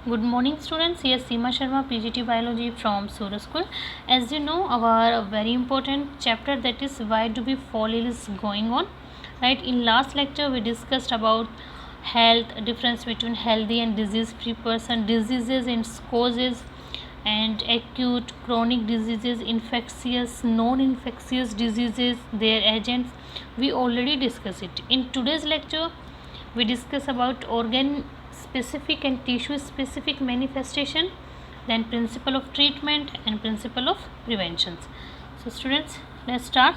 Good morning students, here Seema Sharma, PGT Biology from Surya School. As you know, our very important chapter, that is why do we fall ill, is going on, right? In last lecture we discussed about health, difference between healthy and disease free person, diseases and causes, and acute, chronic diseases, infectious, non-infectious diseases, their agents. We already discussed it. In today's lecture we discuss about organ specific and tissue specific manifestation, then principle of treatment and principle of preventions. So students, let's start.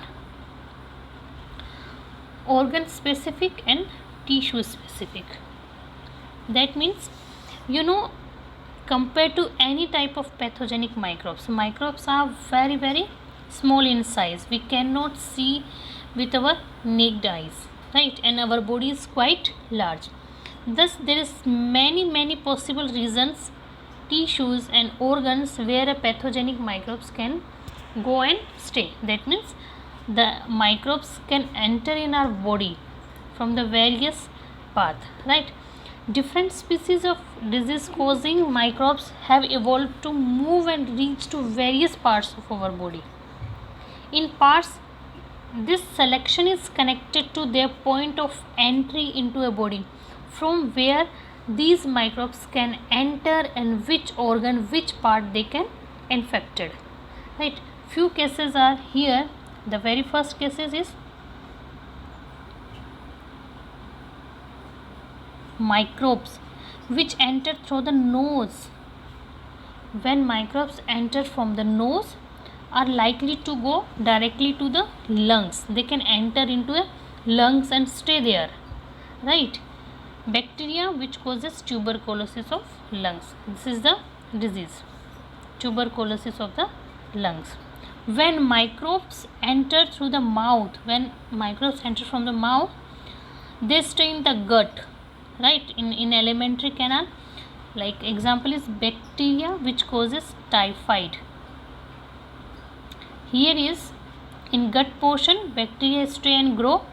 Organ specific and tissue specific, that means, compared to any type of pathogenic microbes are very small in size. We cannot see with our naked eyes, right? And our body is quite large. Thus there is many possible reasons, tissues and organs where a pathogenic microbes can go and stay. That means the microbes can enter in our body from the various path, right? Different species of disease causing microbes have evolved to move and reach to various parts of our body. In parts, this selection is connected to their point of entry into a body, from where these microbes can enter and which organ, which part they can infected, right? Few cases are here. The very first cases is microbes which enter through the nose. When microbes enter from the nose, are likely to go directly to the lungs. They can enter into a lungs and stay there, right? Bacteria which causes tuberculosis of lungs. This is the disease, tuberculosis of the lungs. When microbes enter through the mouth, when microbes enter from the mouth, they stay in the gut, right? In alimentary canal. Like example is bacteria which causes typhoid. Here is in gut portion, bacteria stay and grow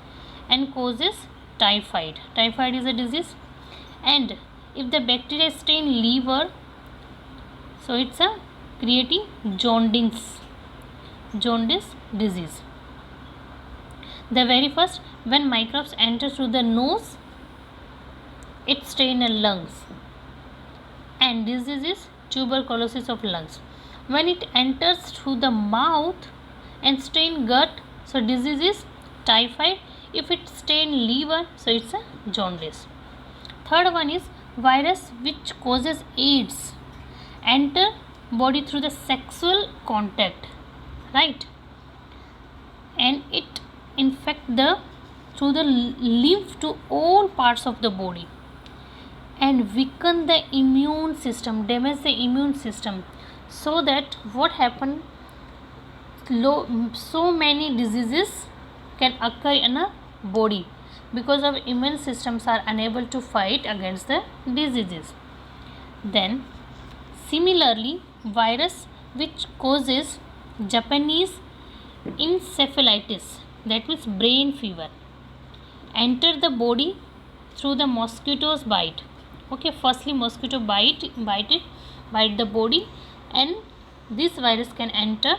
and causes typhoid. Typhoid is a disease. And if the bacteria stay in liver, so it's a creating jaundice disease. The very first, when microbes enter through the nose, it stay in the lungs, and disease is tuberculosis of lungs. When it enters through the mouth and stay in gut, so disease is typhoid. If it stay in liver, so it's a jaundice. Third one is virus which causes AIDS, enter body through the sexual contact, right? And it infect through the lymph to all parts of the body and weaken the immune system, damage the immune system. So that what happen, so many diseases can occur in a body because of immune systems are unable to fight against the diseases. Then similarly, virus which causes Japanese encephalitis, that means brain fever, enter the body through the mosquitoes bite. Okay, firstly mosquito bite the body, and this virus can enter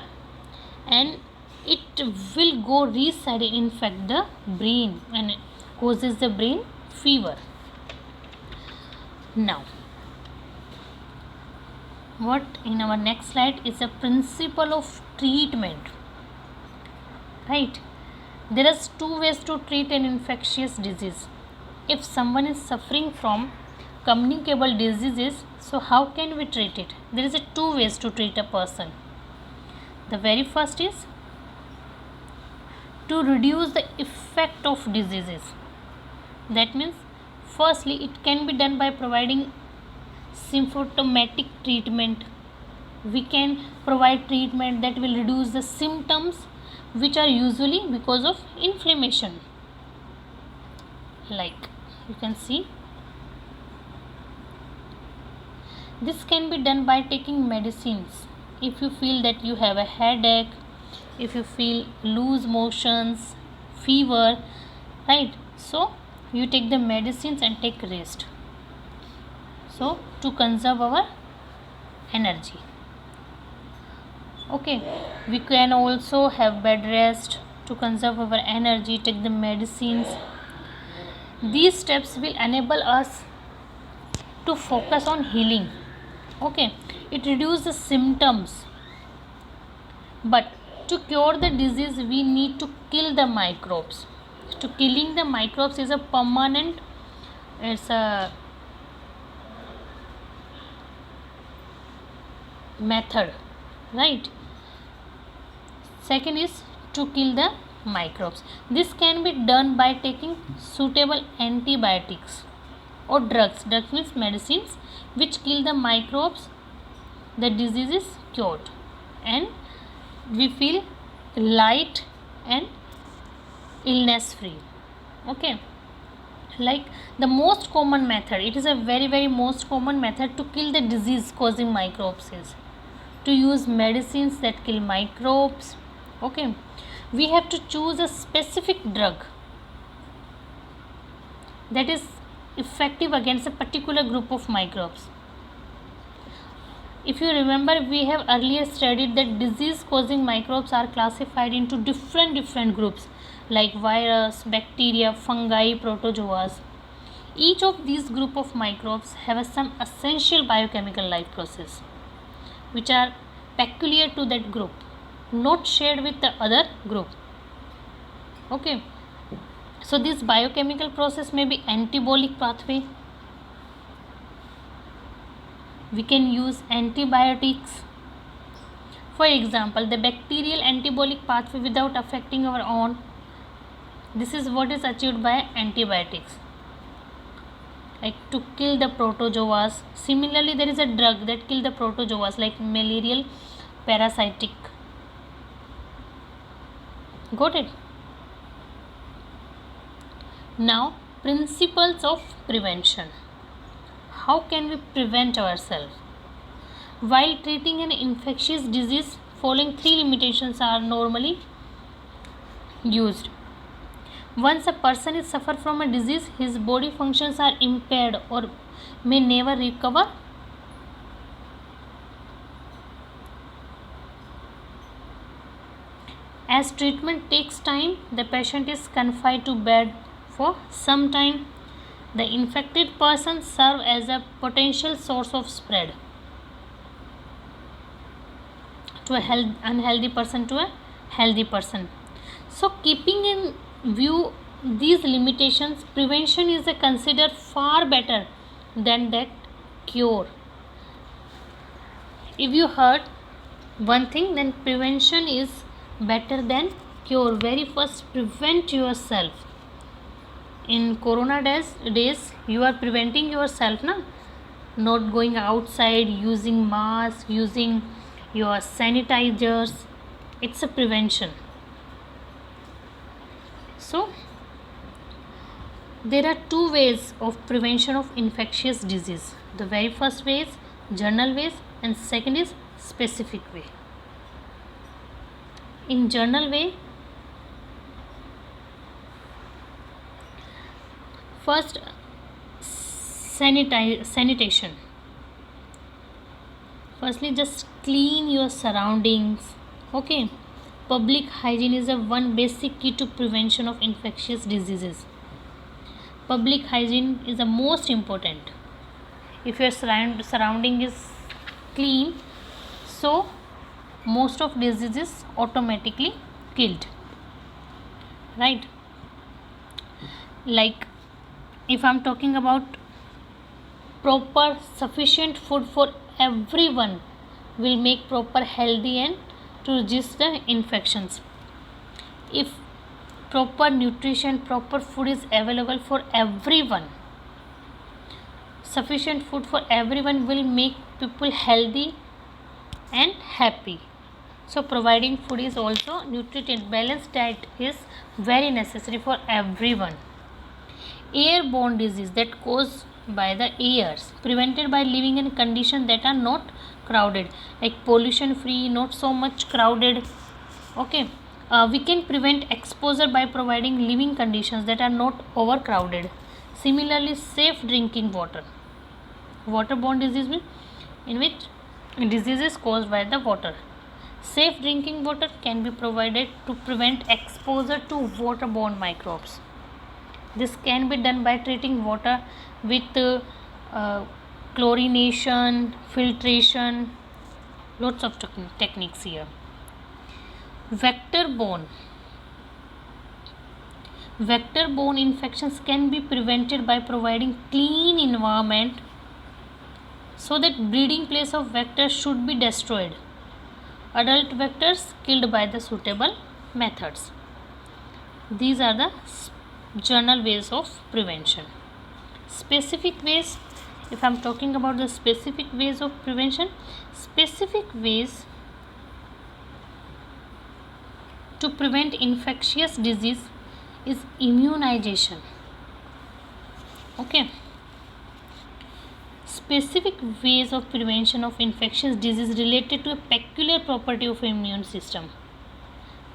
and it will go reside and infect the brain and causes the brain fever. Now what in our next slide is a principle of treatment, right? There are two ways to treat an infectious disease. If someone is suffering from communicable diseases, so how can we treat it? There is two ways to treat a person. The very first is to reduce the effect of diseases. That means firstly it can be done by providing symptomatic treatment. We can provide treatment that will reduce the symptoms which are usually because of inflammation. Like you can see, this can be done by taking medicines. If you feel that you have a headache, if you feel loose motions, fever, right? So you take the medicines and take rest. So to conserve our energy. Okay, we can also have bed rest to conserve our energy, take the medicines. These steps will enable us to focus on healing. Okay, it reduces the symptoms, but to cure the disease we need to kill the microbes. To killing the microbes is a permanent, it's a method, right? Second is to kill the microbes. This can be done by taking suitable antibiotics or drugs. Drugs means medicines which kill the microbes. The disease is cured and we feel light and illness free. Okay, like the most common method, it is a very most common method to kill the disease causing microbes is to use medicines that kill microbes. Okay, we have to choose a specific drug that is effective against a particular group of microbes. If you remember, we have earlier studied that disease causing microbes are classified into different groups like virus, bacteria, fungi, protozoas. Each of these group of microbes have some essential biochemical life process which are peculiar to that group, not shared with the other group. Okay, so this biochemical process may be anabolic pathway. We can use antibiotics. For example, the bacterial anabolic pathway without affecting our own. This is what is achieved by antibiotics, like to kill the protozoas. Similarly, there is a drug that kill the protozoas like malarial parasitic. Got it? Now, principles of prevention. How can we prevent ourselves? While treating an infectious disease, following 3 limitations are normally used. Once a person is suffer from a disease, his body functions are impaired or may never recover. As treatment takes time, the patient is confined to bed for some time. The infected person serves as a potential source of spread to a unhealthy person to a healthy person. So, keeping in view these limitations, prevention is considered far better than that cure. If you heard one thing, then prevention is better than cure. Very first, prevent yourself. In corona days you are preventing yourself, na? Not going outside, using mask, using your sanitizers. It's a prevention. So there are 2 ways of prevention of infectious disease. The very first way is general ways and second is specific way. In general way, first, sanitation. Firstly, just clean your surroundings. Okay, public hygiene is a one basic key to prevention of infectious diseases. Public hygiene is the most important. If your surrounding is clean, so most of diseases automatically killed, right? Like if I'm talking about proper sufficient food for everyone will make proper healthy and to resist the infections. If proper nutrition, proper food is available for everyone, sufficient food for everyone will make people healthy and happy. So providing food is also nutrient. Balanced diet is very necessary for everyone. Airborne disease that caused by the airs, prevented by living in conditions that are not crowded, like pollution free, not so much crowded. Okay, we can prevent exposure by providing living conditions that are not overcrowded. Similarly, safe drinking water. Waterborne disease means in which diseases caused by the water. Safe drinking water can be provided to prevent exposure to waterborne microbes. This can be done by treating water with chlorination, filtration, lots of techniques here. Vector-borne infections can be prevented by providing clean environment, so that breeding place of vectors should be destroyed. Adult vectors killed by the suitable methods. These are the general ways of prevention. Specific ways, if I am talking about the specific ways of prevention, specific ways to prevent infectious disease is immunization. Okay. Specific ways of prevention of infectious disease related to a peculiar property of immune system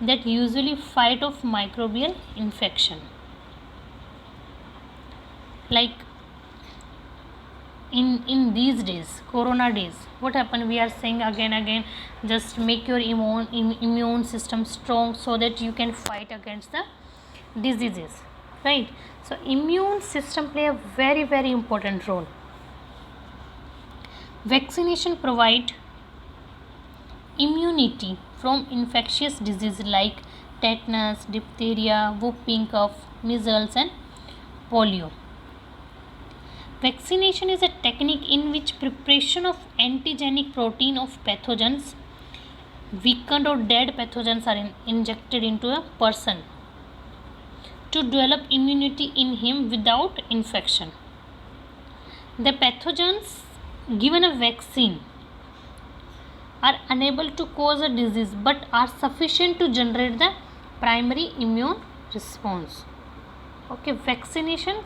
that usually fight off microbial infection. Like in these days, corona days, what happened? We are saying again, just make your immune system strong so that you can fight against the diseases, right? So immune system play a very important role. Vaccination provide immunity from infectious disease like tetanus, diphtheria, whooping cough, measles and polio. Vaccination is a technique in which preparation of antigenic protein of pathogens, weakened or dead pathogens, are injected into a person to develop immunity in him without infection. The pathogens given a vaccine are unable to cause a disease but are sufficient to generate the primary immune response. Okay, vaccination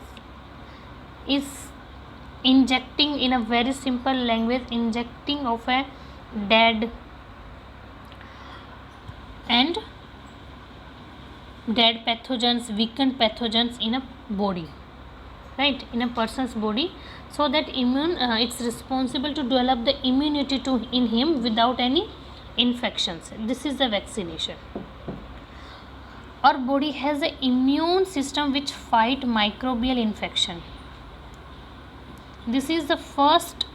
is injecting, in a very simple language, injecting of a dead pathogens, weakened pathogens in a body, right, in a person's body, so that it's responsible to develop the immunity in him without any infections. This is the vaccination. Our body has an immune system which fight microbial infection. This is the first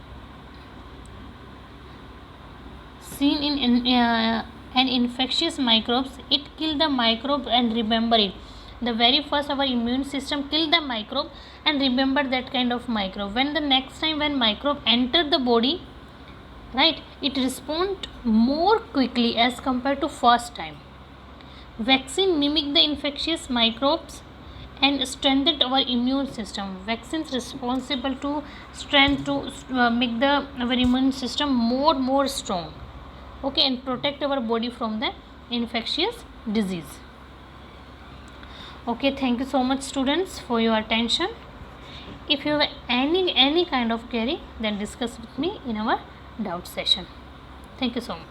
seen in an infectious microbes. It kill the microbe and remember it. The very first our immune system kill the microbe and remember that kind of microbe. When the next time when microbe enter the body, right, it respond more quickly as compared to first time. Vaccine mimic the infectious microbes and strengthen our immune system. Vaccines responsible to make our immune system more strong, okay, and protect our body from the infectious disease. Okay, thank you so much students for your attention. If you have any kind of query, then discuss with me in our doubt session. Thank you so much.